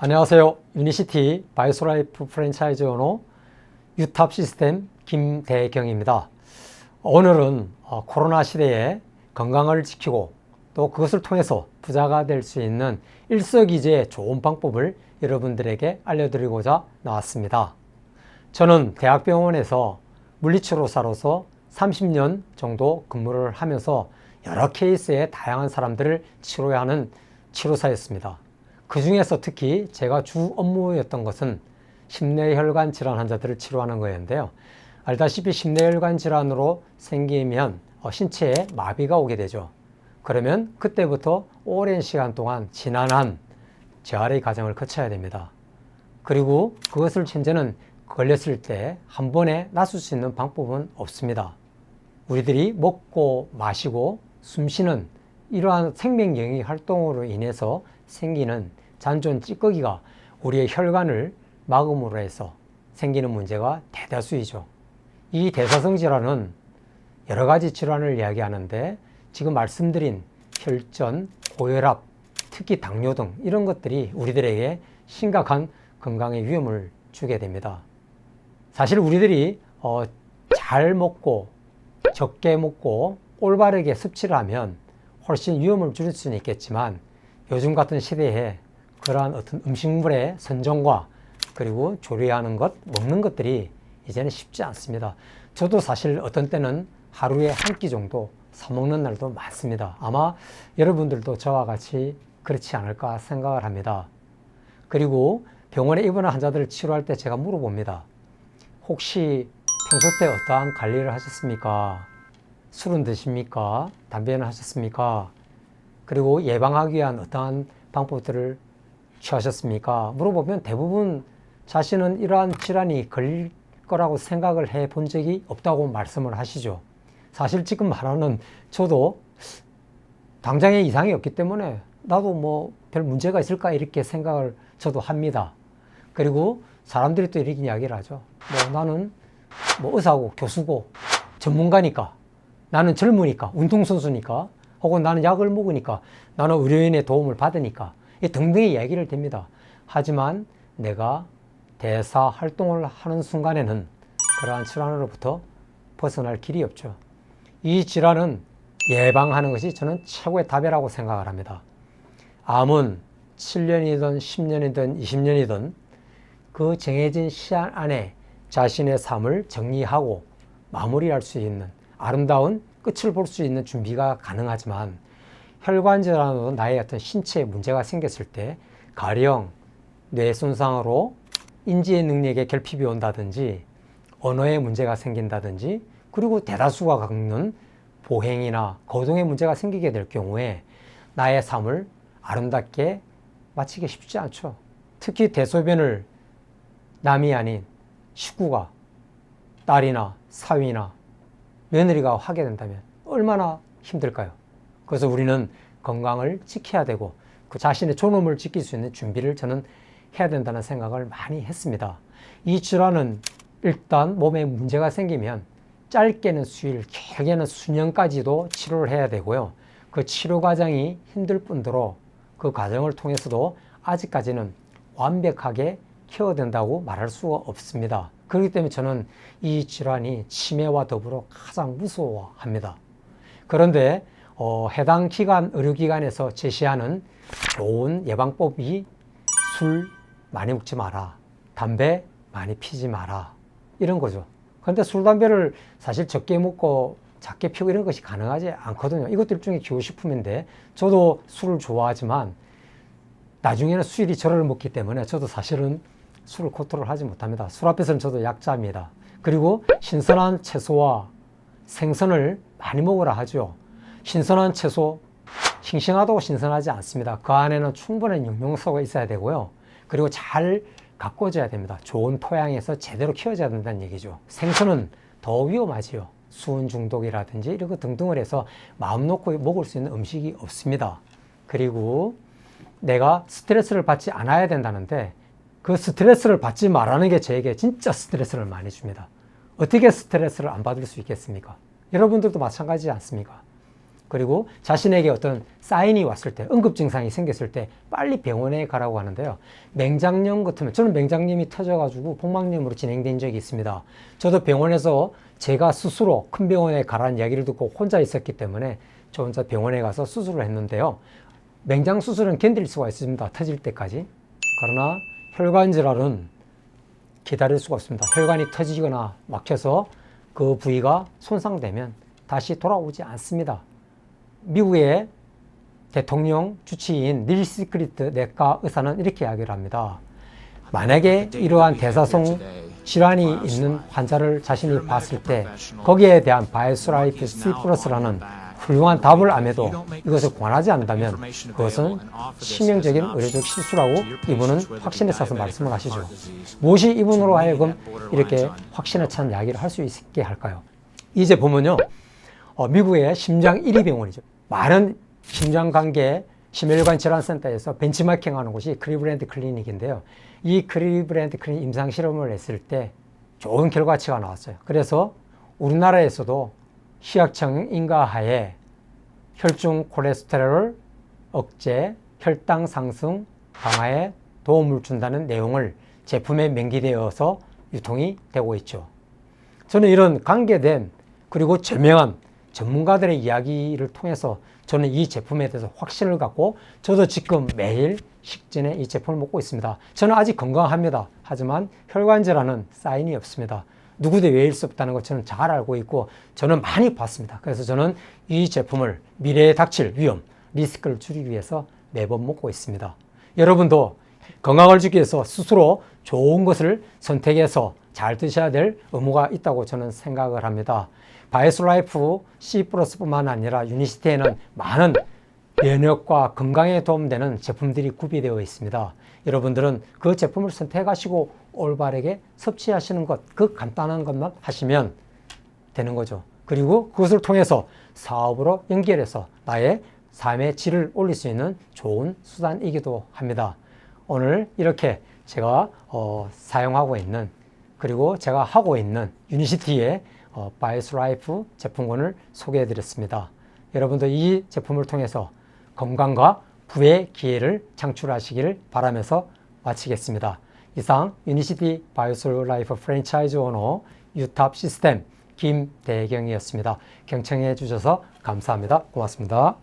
안녕하세요. 유니시티 바이오스라이프 프랜차이즈 오너 유탑 시스템 김대경입니다. 오늘은 코로나 시대에 건강을 지키고 또 그것을 통해서 부자가 될 수 있는 일석이조의 좋은 방법을 여러분들에게 알려드리고자 나왔습니다. 저는 대학병원에서 물리치료사로서 30년 정도 근무를 하면서 여러 케이스의 다양한 사람들을 치료하는 치료사였습니다. 그 중에서 특히 제가 주 업무였던 것은 심뇌혈관 질환 환자들을 치료하는 거였는데요. 알다시피 심뇌혈관 질환으로 생기면 신체에 마비가 오게 되죠. 그러면 그때부터 오랜 시간 동안 지난한 재활의 과정을 거쳐야 됩니다. 그리고 그것을 현재는 걸렸을 때 한 번에 낫을 수 있는 방법은 없습니다. 우리들이 먹고 마시고 숨쉬는 이러한 생명 영역 활동으로 인해서 생기는 잔존 찌꺼기가 우리의 혈관을 막음으로 해서 생기는 문제가 대다수이죠. 이 대사성 질환은 여러 가지 질환을 이야기하는데 지금 말씀드린 혈전, 고혈압, 특히 당뇨 등 이런 것들이 우리들에게 심각한 건강의 위험을 주게 됩니다. 사실 우리들이 잘 먹고 적게 먹고 올바르게 섭취를 하면 훨씬 위험을 줄일 수는 있겠지만 요즘 같은 시대에 그러한 어떤 음식물의 선정과 그리고 조리하는 것, 먹는 것들이 이제는 쉽지 않습니다. 저도 사실 어떤 때는 하루에 한 끼 정도 사 먹는 날도 많습니다. 아마 여러분들도 저와 같이 그렇지 않을까 생각을 합니다. 그리고 병원에 입원한 환자들을 치료할 때 제가 물어봅니다. 혹시 평소 때 어떠한 관리를 하셨습니까? 술은 드십니까? 담배는 하셨습니까? 그리고 예방하기 위한 어떠한 방법들을 취하셨습니까? 물어보면 대부분 자신은 이러한 질환이 걸릴 거라고 생각을 해 본 적이 없다고 말씀을 하시죠. 사실 지금 말하는 저도 당장에 이상이 없기 때문에 나도 뭐 별 문제가 있을까 이렇게 생각을 저도 합니다. 그리고 사람들이 또 이렇게 이야기를 하죠. 나는 의사고 교수고 전문가니까, 나는 젊으니까, 운동선수니까, 혹은 나는 약을 먹으니까, 나는 의료인의 도움을 받으니까 등등의 이야기를 댑니다. 하지만 내가 대사 활동을 하는 순간에는 그러한 질환으로부터 벗어날 길이 없죠. 이 질환은 예방하는 것이 저는 최고의 답이라고 생각을 합니다. 암은 7년이든 10년이든 20년이든 그 정해진 시간 안에 자신의 삶을 정리하고 마무리할 수 있는 아름다운 끝을 볼 수 있는 준비가 가능하지만 혈관 질환으로 나의 어떤 신체에 문제가 생겼을 때 가령 뇌 손상으로 인지의 능력에 결핍이 온다든지 언어에 문제가 생긴다든지 그리고 대다수가 겪는 보행이나 거동에 문제가 생기게 될 경우에 나의 삶을 아름답게 마치기 쉽지 않죠. 특히 대소변을 남이 아닌 식구가, 딸이나 사위나 며느리가 하게 된다면 얼마나 힘들까요? 그래서 우리는 건강을 지켜야 되고 그 자신의 존엄을 지킬 수 있는 준비를 저는 해야 된다는 생각을 많이 했습니다. 이 질환은 일단 몸에 문제가 생기면 짧게는 수일, 길게는 수년까지도 치료를 해야 되고요. 그 치료 과정이 힘들 뿐더러 그 과정을 통해서도 아직까지는 완벽하게 케어된다고 말할 수가 없습니다. 그렇기 때문에 저는 이 질환이 치매와 더불어 가장 무서워합니다. 그런데 해당 기관, 의료기관에서 제시하는 좋은 예방법이 술 많이 먹지 마라, 담배 많이 피지 마라 이런 거죠. 그런데 술, 담배를 사실 적게 먹고 작게 피우고 이런 것이 가능하지 않거든요. 이것도 일종의 기호식품인데 저도 술을 좋아하지만 나중에는 술이 저를 먹기 때문에 저도 사실은 술을 컨트롤 하지 못합니다. 술 앞에서는 저도 약자입니다. 그리고 신선한 채소와 생선을 많이 먹으라 하죠. 신선한 채소, 싱싱하다고 신선하지 않습니다. 그 안에는 충분한 영양소가 있어야 되고요. 그리고 잘 가꿔줘야 됩니다. 좋은 토양에서 제대로 키워져야 된다는 얘기죠. 생선은 더 위험하지요. 수은 중독이라든지 이런 거 등등을 해서 마음 놓고 먹을 수 있는 음식이 없습니다. 그리고 내가 스트레스를 받지 않아야 된다는데 그 스트레스를 받지 말라는 게 저에게 진짜 스트레스를 많이 줍니다. 어떻게 스트레스를 안 받을 수 있겠습니까? 여러분들도 마찬가지지 않습니까? 그리고 자신에게 어떤 사인이 왔을 때, 응급 증상이 생겼을 때 빨리 병원에 가라고 하는데요. 맹장염 같으면, 저는 맹장염이 터져가지고 복막염으로 진행된 적이 있습니다. 저도 병원에서 제가 스스로 큰 병원에 가라는 이야기를 듣고 혼자 있었기 때문에 저 혼자 병원에 가서 수술을 했는데요. 맹장 수술은 견딜 수가 있습니다. 터질 때까지. 그러나 혈관 질환은 기다릴 수가 없습니다. 혈관이 터지거나 막혀서 그 부위가 손상되면 다시 돌아오지 않습니다. 미국의 대통령 주치의인 닐 시크리트 내과 의사는 이렇게 이야기를 합니다. 만약에 이러한 대사성 질환이 있는 환자를 자신이 봤을 때 거기에 대한 바이오스라이프 C+라는 훌륭한 답을 암에도 이것을 권하지 않는다면 그것은 치명적인 의료적 실수라고 이분은 확신에 차서 말씀을 하시죠. 무엇이 이분으로 하여금 이렇게 확신에 찬 이야기를 할 수 있게 할까요? 이 제품은요, 미국의 심장 1위 병원이죠. 많은 심장관계 심혈관 질환센터에서 벤치마킹하는 곳이 클리브랜드 클리닉인데요. 이 클리브랜드 클리닉 임상 실험을 했을 때 좋은 결과치가 나왔어요. 그래서 우리나라에서도 식약청 인가하에 혈중 콜레스테롤 억제, 혈당 상승 강화에 도움을 준다는 내용을 제품에 명기되어서 유통이 되고 있죠. 저는 이런 관계된 그리고 저명한 전문가들의 이야기를 통해서 저는 이 제품에 대해서 확신을 갖고 저도 지금 매일 식전에 이 제품을 먹고 있습니다. 저는 아직 건강합니다. 하지만 혈관 질환은 사인이 없습니다. 누구도 외일 수 없다는 것 저는 잘 알고 있고 저는 많이 봤습니다. 그래서 저는 이 제품을 미래에 닥칠 위험, 리스크를 줄이기 위해서 매번 먹고 있습니다. 여러분도 건강을 지키기 위해서 스스로 좋은 것을 선택해서 잘 드셔야 될 의무가 있다고 저는 생각을 합니다. 바이오스라이프 C+뿐만 아니라 유니시티에는 많은 면역과 건강에 도움되는 제품들이 구비되어 있습니다. 여러분들은 그 제품을 선택하시고 올바르게 섭취하시는 것, 그 간단한 것만 하시면 되는 거죠. 그리고 그것을 통해서 사업으로 연결해서 나의 삶의 질을 올릴 수 있는 좋은 수단이기도 합니다. 오늘 이렇게 제가 사용하고 있는 그리고 제가 하고 있는 유니시티의 바이오스라이프 제품군을 소개해 드렸습니다. 여러분도 이 제품을 통해서 건강과 부의 기회를 창출하시기를 바라면서 마치겠습니다. 이상 유니시티 바이오스라이프 프랜차이즈 오너 유탑 시스템 김대경이었습니다. 경청해 주셔서 감사합니다. 고맙습니다.